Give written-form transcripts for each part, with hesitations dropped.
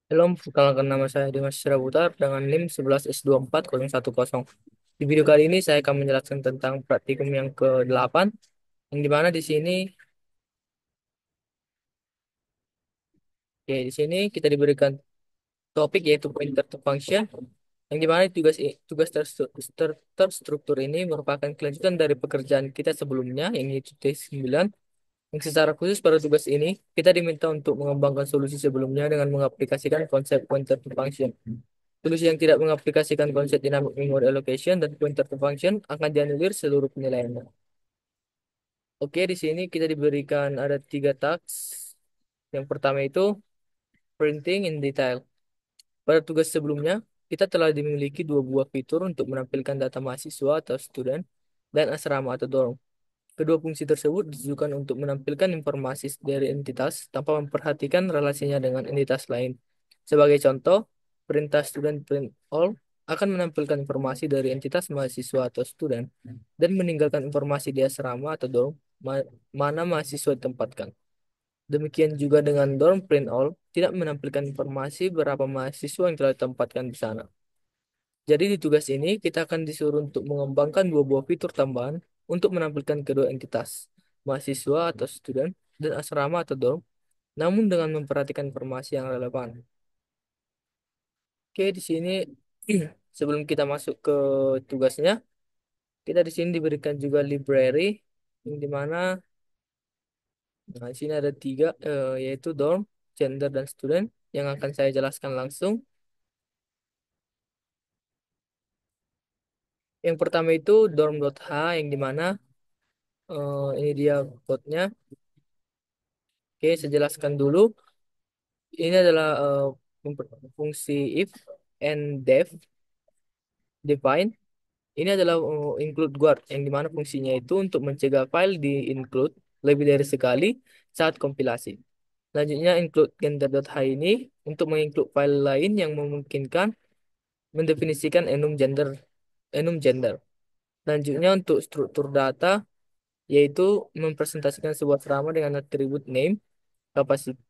Halo, perkenalkan nama saya Dimas Syarabutar dengan NIM 11S24010. Di video kali ini saya akan menjelaskan tentang praktikum yang ke-8, yang dimana di sini kita diberikan topik yaitu pointer to function, yang dimana tugas terstruktur ini merupakan kelanjutan dari pekerjaan kita sebelumnya, yang yaitu T9. Yang secara khusus pada tugas ini, kita diminta untuk mengembangkan solusi sebelumnya dengan mengaplikasikan konsep pointer to function. Solusi yang tidak mengaplikasikan konsep dynamic memory allocation dan pointer to function akan dianulir seluruh penilaiannya. Oke, di sini kita diberikan ada tiga task. Yang pertama itu printing in detail. Pada tugas sebelumnya, kita telah dimiliki dua buah fitur untuk menampilkan data mahasiswa atau student dan asrama atau dorm. Kedua fungsi tersebut ditujukan untuk menampilkan informasi dari entitas tanpa memperhatikan relasinya dengan entitas lain. Sebagai contoh, perintah student print all akan menampilkan informasi dari entitas mahasiswa atau student dan meninggalkan informasi di asrama atau dorm mana mahasiswa ditempatkan. Demikian juga dengan dorm print all tidak menampilkan informasi berapa mahasiswa yang telah ditempatkan di sana. Jadi di tugas ini kita akan disuruh untuk mengembangkan dua buah fitur tambahan untuk menampilkan kedua entitas, mahasiswa atau student dan asrama atau dorm, namun dengan memperhatikan informasi yang relevan. Oke, di sini sebelum kita masuk ke tugasnya, kita di sini diberikan juga library yang dimana di sini ada tiga yaitu dorm, gender dan student yang akan saya jelaskan langsung. Yang pertama itu dorm.h yang dimana ini dia code-nya. Oke, saya jelaskan dulu. Ini adalah fungsi if and def define. Ini adalah include guard yang dimana fungsinya itu untuk mencegah file di include lebih dari sekali saat kompilasi. Selanjutnya include gender.h ini untuk menginclude file lain yang memungkinkan mendefinisikan enum gender. Selanjutnya untuk struktur data yaitu mempresentasikan sebuah serama dengan atribut name,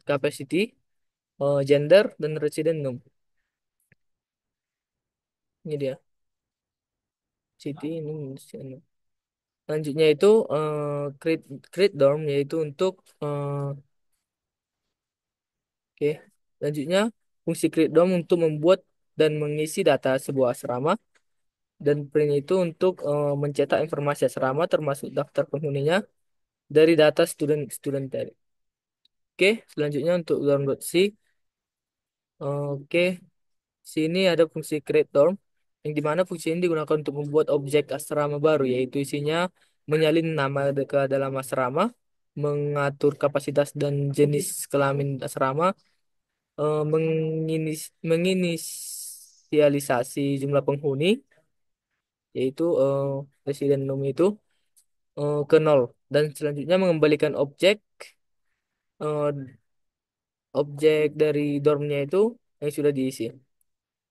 capacity, gender, dan resident num. Ini dia. City ini. Selanjutnya itu create dorm yaitu untuk oke. Selanjutnya fungsi create dorm untuk membuat dan mengisi data sebuah asrama dan print itu untuk mencetak informasi asrama termasuk daftar penghuninya dari data student tadi. Oke, selanjutnya untuk dorm.c. Oke, sini ada fungsi create dorm yang dimana fungsi ini digunakan untuk membuat objek asrama baru yaitu isinya menyalin nama ke dalam asrama, mengatur kapasitas dan jenis kelamin asrama, menginisialisasi jumlah penghuni yaitu resident num itu ke nol dan selanjutnya mengembalikan eh, objek dari dormnya itu yang sudah diisi.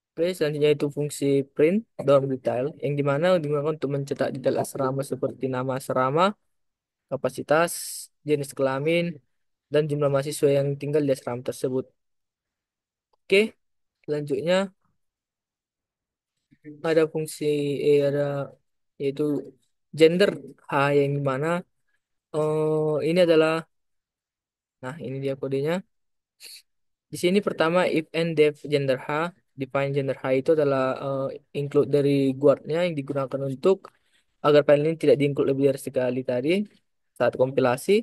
Oke, selanjutnya itu fungsi print dorm detail yang dimana digunakan untuk mencetak detail asrama seperti nama asrama, kapasitas, jenis kelamin, dan jumlah mahasiswa yang tinggal di asrama tersebut. Oke, selanjutnya ada fungsi ada yaitu gender H yang dimana ini adalah nah ini dia kodenya. Di sini pertama if and def gender H, define gender H itu adalah include dari guardnya yang digunakan untuk agar file ini tidak di-include lebih dari sekali tadi saat kompilasi.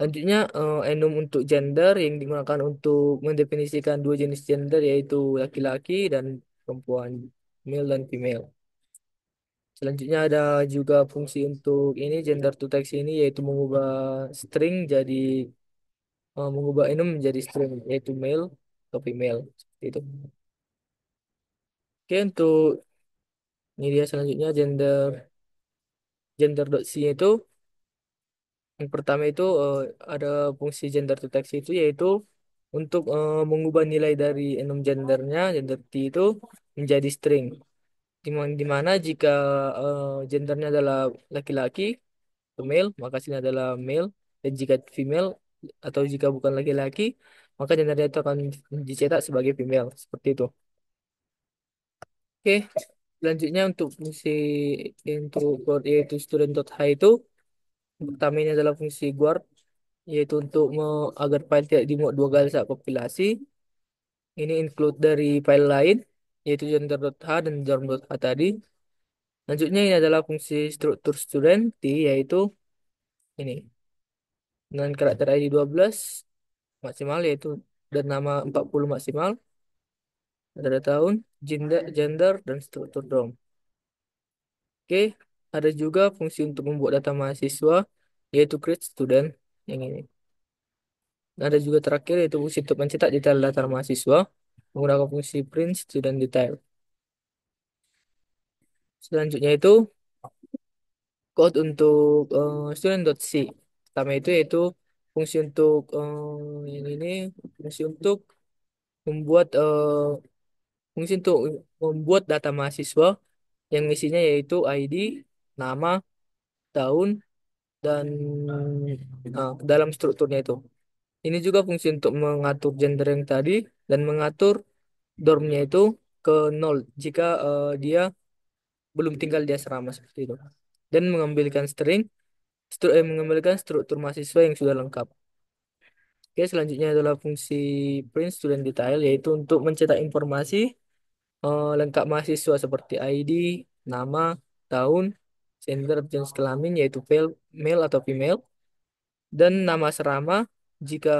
Selanjutnya enum untuk gender yang digunakan untuk mendefinisikan dua jenis gender yaitu laki-laki dan perempuan, male dan female. Selanjutnya ada juga fungsi untuk ini gender to text ini yaitu mengubah string jadi mengubah enum menjadi string yaitu male atau female seperti itu. Oke, untuk ini dia selanjutnya gender.c itu yang pertama itu ada fungsi gender to text itu yaitu untuk mengubah nilai dari enum gendernya gender T itu menjadi string di mana jika gendernya adalah laki-laki atau male maka sini adalah male dan jika female atau jika bukan laki-laki maka gendernya itu akan dicetak sebagai female seperti itu. Oke, selanjutnya untuk fungsi untuk guard yaitu student.h itu pertama ini adalah fungsi guard yaitu untuk agar file tidak dimuat dua kali saat kompilasi. Ini include dari file lain yaitu gender.h dan dorm.h tadi. Selanjutnya ini adalah fungsi struktur student T yaitu ini dengan karakter ID 12 maksimal yaitu dan nama 40 maksimal, ada tahun, gender dan struktur DOM. Oke, ada juga fungsi untuk membuat data mahasiswa yaitu create student yang ini. Ada juga terakhir yaitu fungsi untuk mencetak detail data mahasiswa menggunakan fungsi print student detail. Selanjutnya itu code untuk student.c. Pertama itu yaitu fungsi untuk ini fungsi untuk membuat fungsi untuk membuat data mahasiswa yang isinya yaitu ID, nama, tahun, dan dalam strukturnya itu. Ini juga fungsi untuk mengatur gender yang tadi dan mengatur dormnya itu ke nol jika dia belum tinggal di asrama seperti itu. Dan mengambilkan mengambilkan struktur mahasiswa yang sudah lengkap. Oke, selanjutnya adalah fungsi print student detail yaitu untuk mencetak informasi lengkap mahasiswa seperti ID, nama, tahun, gender, jenis kelamin yaitu male atau female, dan nama asrama. Jika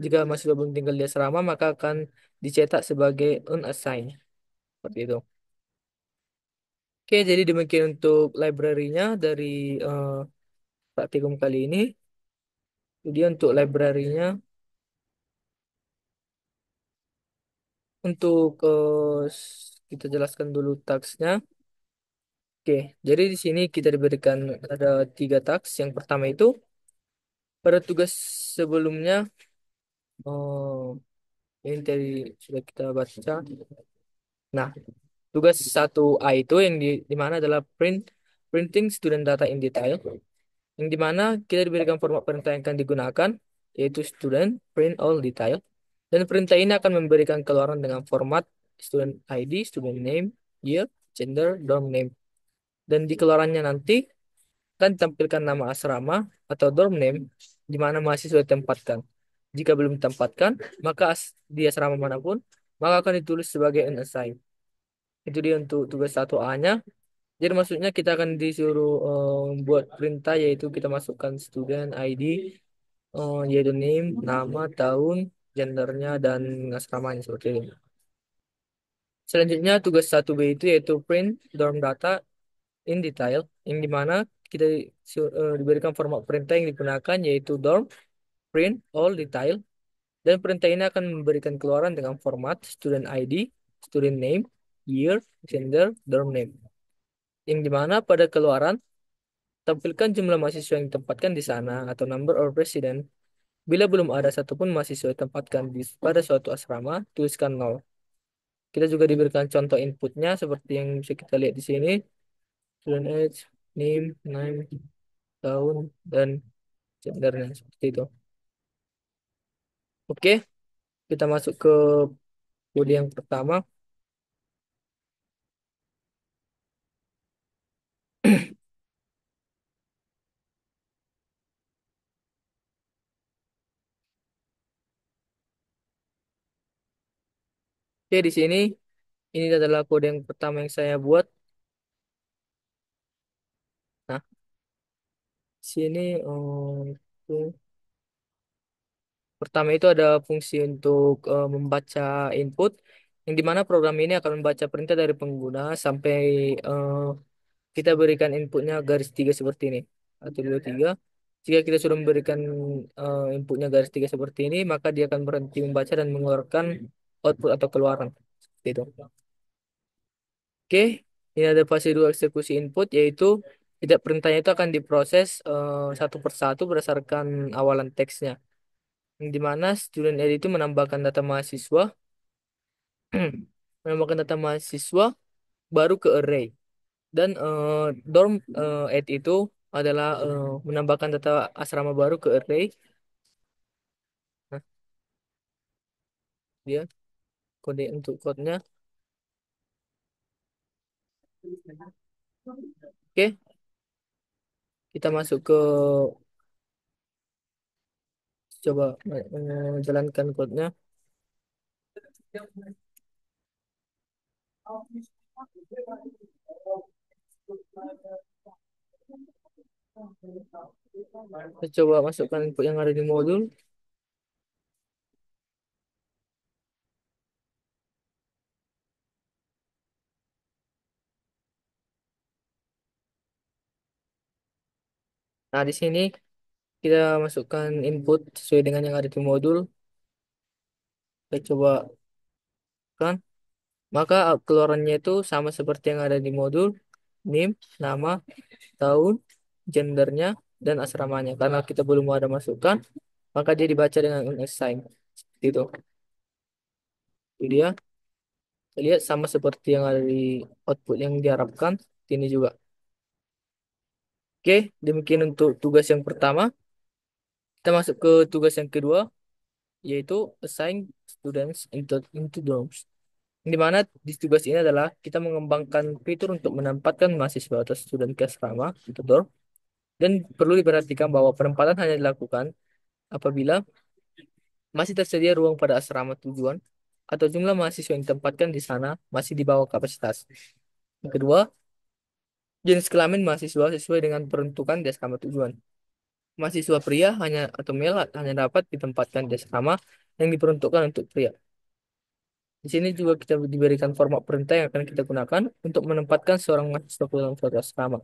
jika mahasiswa belum tinggal di asrama maka akan dicetak sebagai unassigned seperti itu. Oke, jadi demikian untuk library-nya dari eh, praktikum kali ini. Jadi untuk library-nya untuk kita jelaskan dulu tagsnya. Oke, jadi di sini kita diberikan ada 3 taks. Yang pertama itu pada tugas sebelumnya, ini tadi sudah kita baca. Nah, tugas 1A itu yang di mana adalah printing student data in detail, yang di mana kita diberikan format perintah yang akan digunakan, yaitu student print all detail. Dan perintah ini akan memberikan keluaran dengan format student ID, student name, year, gender, dorm name. Dan di keluarannya nanti akan ditampilkan nama asrama atau dorm name di mana mahasiswa ditempatkan. Jika belum ditempatkan, maka di asrama manapun, maka akan ditulis sebagai unassigned. Itu dia untuk tugas 1A-nya. Jadi maksudnya kita akan disuruh buat perintah yaitu kita masukkan student ID, yaitu name, nama, tahun, gendernya, dan asramanya seperti itu. Selanjutnya tugas 1B itu yaitu print dorm data in detail, yang dimana kita diberikan format perintah yang digunakan yaitu dorm print all detail, dan perintah ini akan memberikan keluaran dengan format student ID, student name, year, gender, dorm name, yang dimana pada keluaran tampilkan jumlah mahasiswa yang ditempatkan di sana atau number of resident. Bila belum ada satupun mahasiswa ditempatkan pada suatu asrama, tuliskan nol. Kita juga diberikan contoh inputnya seperti yang bisa kita lihat di sini. Student age, name, tahun, dan gendernya seperti itu. Oke, kita masuk ke kode yang pertama. Oke, di sini ini adalah kode yang pertama yang saya buat. Nah, sini itu pertama itu ada fungsi untuk membaca input, yang dimana program ini akan membaca perintah dari pengguna sampai eh, kita berikan inputnya garis tiga seperti ini atau dua tiga. Jika kita sudah memberikan inputnya garis tiga seperti ini, maka dia akan berhenti membaca dan mengeluarkan output atau keluaran. Seperti itu. Oke, ini ada fase 2 eksekusi input, yaitu tidak perintahnya itu akan diproses satu persatu berdasarkan awalan teksnya. Yang dimana student ed itu menambahkan data mahasiswa baru ke array, dan dorm ed itu adalah menambahkan data asrama baru ke array. Nah, dia kode untuk kodenya. Oke, kita masuk ke coba menjalankan kodenya. Kita coba masukkan input yang ada di modul. Nah, di sini kita masukkan input sesuai dengan yang ada di modul. Kita coba kan. Maka keluarannya itu sama seperti yang ada di modul. NIM, nama, tahun, gendernya, dan asramanya. Karena kita belum ada masukkan, maka dia dibaca dengan unassign. Seperti itu. Itu dia. Kita lihat sama seperti yang ada di output yang diharapkan. Ini juga. Oke, demikian untuk tugas yang pertama. Kita masuk ke tugas yang kedua, yaitu assign students into dorms. Di mana di tugas ini adalah kita mengembangkan fitur untuk menempatkan mahasiswa atau student ke asrama atau dorm. Dan perlu diperhatikan bahwa penempatan hanya dilakukan apabila masih tersedia ruang pada asrama tujuan atau jumlah mahasiswa yang ditempatkan di sana masih di bawah kapasitas. Yang kedua, jenis kelamin mahasiswa sesuai dengan peruntukan di asrama tujuan. Mahasiswa pria hanya atau male hanya dapat ditempatkan di asrama yang diperuntukkan untuk pria. Di sini juga kita diberikan format perintah yang akan kita gunakan untuk menempatkan seorang mahasiswa ke dalam suatu asrama,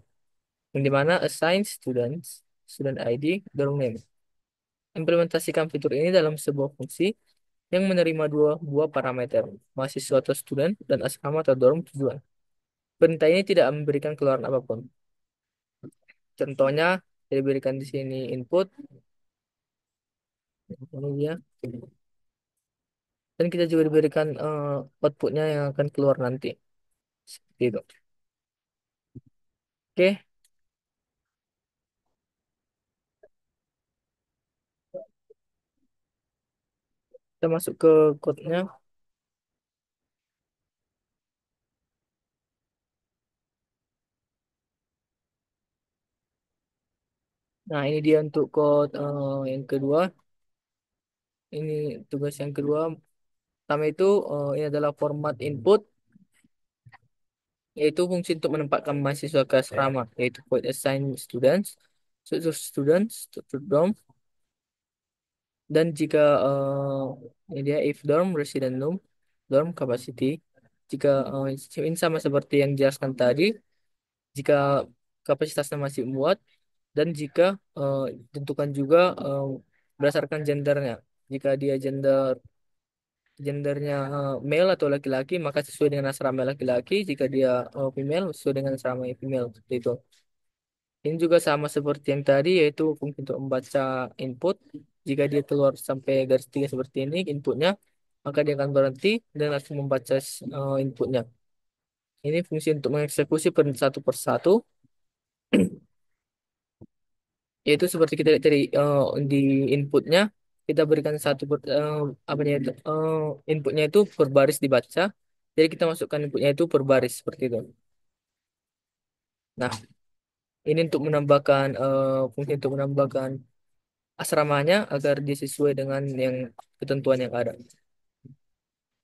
yang dimana assign students, student ID, dorm name. Implementasikan fitur ini dalam sebuah fungsi yang menerima dua buah parameter, mahasiswa atau student dan asrama atau dorm tujuan. Perintah ini tidak memberikan keluaran apapun. Contohnya, diberikan di sini input, ini dia, dan kita juga diberikan outputnya yang akan keluar nanti. Seperti itu. Oke, kita masuk ke code-nya. Nah, ini dia untuk code yang kedua. Ini tugas yang kedua. Pertama itu ini adalah format input, yaitu fungsi untuk menempatkan mahasiswa ke asrama, yaitu void assign students, students to dorm, dan jika ini dia if dorm resident dorm capacity, jika ini sama seperti yang dijelaskan tadi, jika kapasitasnya masih muat, dan jika tentukan juga berdasarkan gendernya. Jika dia gendernya male atau laki-laki, maka sesuai dengan asrama laki-laki. Jika dia female, sesuai dengan asrama female. Seperti itu. Ini juga sama seperti yang tadi, yaitu fungsi untuk membaca input. Jika dia keluar sampai garis tiga seperti ini, inputnya, maka dia akan berhenti dan langsung membaca inputnya. Ini fungsi untuk mengeksekusi per satu persatu, yaitu seperti kita lihat dari di inputnya, kita berikan apanya itu, inputnya itu berbaris dibaca. Jadi kita masukkan inputnya itu berbaris seperti itu. Nah, ini untuk menambahkan fungsi untuk menambahkan asramanya agar dia sesuai dengan yang ketentuan yang ada.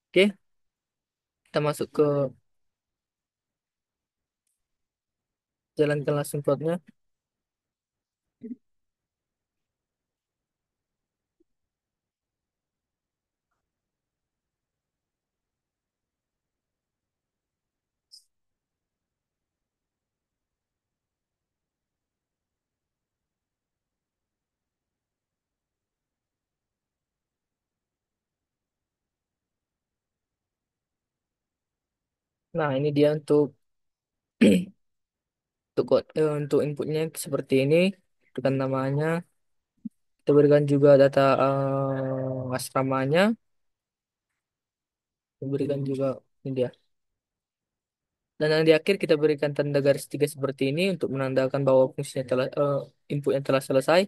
Oke, kita masuk ke jalankan langsung plotnya. Nah, ini dia untuk inputnya seperti ini dengan namanya. Kita berikan juga data asramanya, kita berikan juga ini dia. Dan yang di akhir kita berikan tanda garis tiga seperti ini untuk menandakan bahwa fungsinya telah inputnya telah selesai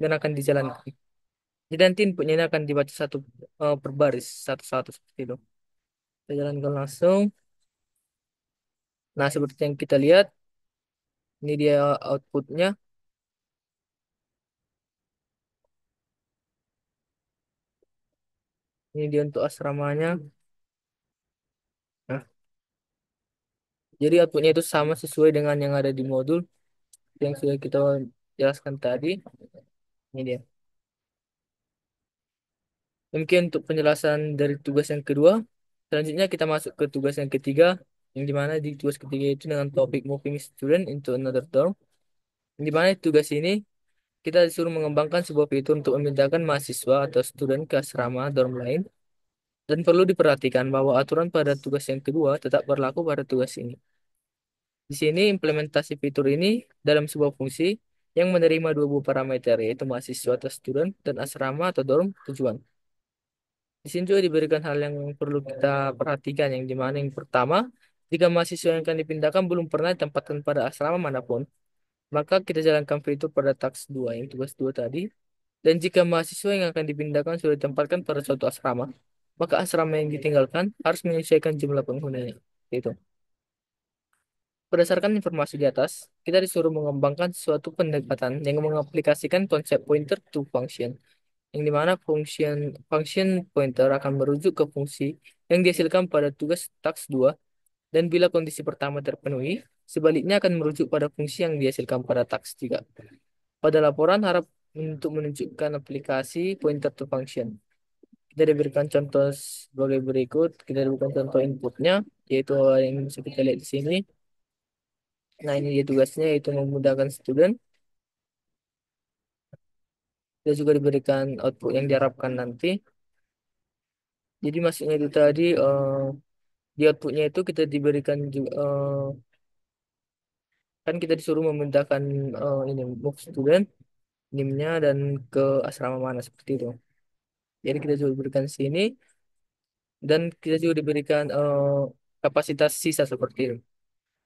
dan akan dijalankan. Jadi nanti inputnya ini akan dibaca satu per baris, satu-satu seperti itu. Kita jalankan langsung. Nah, seperti yang kita lihat, ini dia outputnya. Ini dia untuk asramanya. Nah, jadi outputnya itu sama sesuai dengan yang ada di modul yang sudah kita jelaskan tadi. Ini dia. Mungkin untuk penjelasan dari tugas yang kedua. Selanjutnya kita masuk ke tugas yang ketiga, yang dimana di tugas ketiga itu dengan topik moving student into another dorm. Yang dimana tugas ini kita disuruh mengembangkan sebuah fitur untuk memindahkan mahasiswa atau student ke asrama dorm lain. Dan perlu diperhatikan bahwa aturan pada tugas yang kedua tetap berlaku pada tugas ini. Di sini implementasi fitur ini dalam sebuah fungsi yang menerima dua buah parameter, yaitu mahasiswa atau student dan asrama atau dorm tujuan. Di sini juga diberikan hal yang perlu kita perhatikan, yang dimana yang pertama, jika mahasiswa yang akan dipindahkan belum pernah ditempatkan pada asrama manapun, maka kita jalankan fitur pada taks 2 yang tugas 2 tadi. Dan jika mahasiswa yang akan dipindahkan sudah ditempatkan pada suatu asrama, maka asrama yang ditinggalkan harus menyesuaikan jumlah penghuninya. Itu. Berdasarkan informasi di atas, kita disuruh mengembangkan suatu pendekatan yang mengaplikasikan konsep pointer to function, yang dimana function pointer akan merujuk ke fungsi yang dihasilkan pada tugas taks 2 dan bila kondisi pertama terpenuhi, sebaliknya akan merujuk pada fungsi yang dihasilkan pada taks 3. Pada laporan harap untuk menunjukkan aplikasi pointer to function. Kita diberikan contoh sebagai berikut. Kita diberikan contoh inputnya, yaitu yang bisa kita lihat di sini. Nah, ini dia tugasnya, yaitu memudahkan student. Kita juga diberikan output yang diharapkan nanti. Jadi maksudnya itu tadi, di outputnya itu kita diberikan juga, kan kita disuruh memindahkan ini move student, NIM-nya dan ke asrama mana seperti itu. Jadi kita juga diberikan sini dan kita juga diberikan kapasitas sisa seperti itu.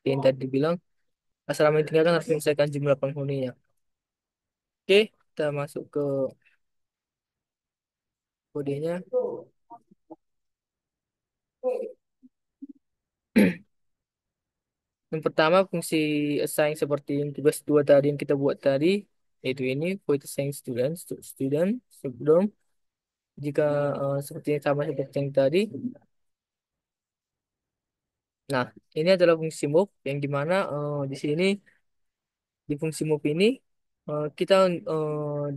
Yang tadi dibilang asrama yang tinggalkan harus menyelesaikan jumlah penghuninya. Oke, kita masuk ke kodenya. Yang pertama fungsi assign seperti yang tugas 2 tadi yang kita buat tadi, yaitu ini void assign student student sebelum jika seperti yang sama seperti yang tadi. Nah, ini adalah fungsi move yang dimana di sini di fungsi move ini kita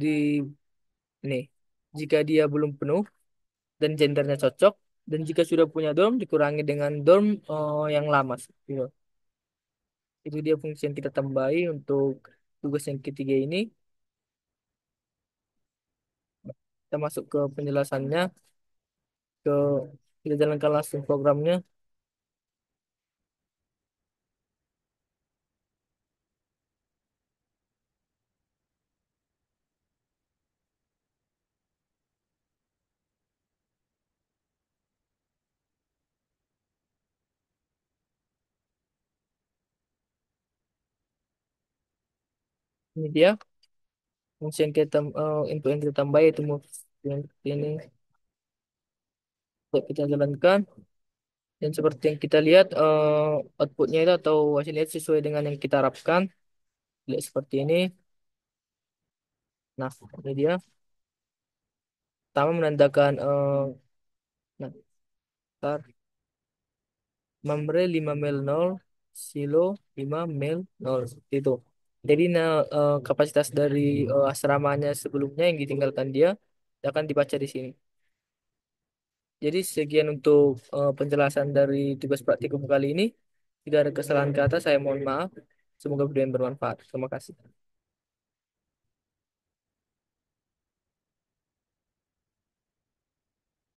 di ini jika dia belum penuh dan gendernya cocok dan jika sudah punya dorm dikurangi dengan dorm yang lama. Gitu. Itu dia fungsi yang kita tambahi untuk tugas yang ketiga ini. Kita masuk ke penjelasannya, ke kita jalankan langsung programnya. Ini dia fungsi yang input yang kita tambah itu move yang ini untuk kita jalankan dan seperti yang kita lihat outputnya itu atau hasilnya itu sesuai dengan yang kita harapkan. Lihat seperti ini. Nah, ini dia. Pertama menandakan nah, tar, membre 5 mil 0, silo 5 mil 0 seperti itu. Jadi kapasitas dari asramanya sebelumnya yang ditinggalkan dia akan dibaca di sini. Jadi sekian untuk penjelasan dari tugas praktikum kali ini. Jika ada kesalahan kata, saya mohon maaf. Semoga video yang bermanfaat. Terima kasih.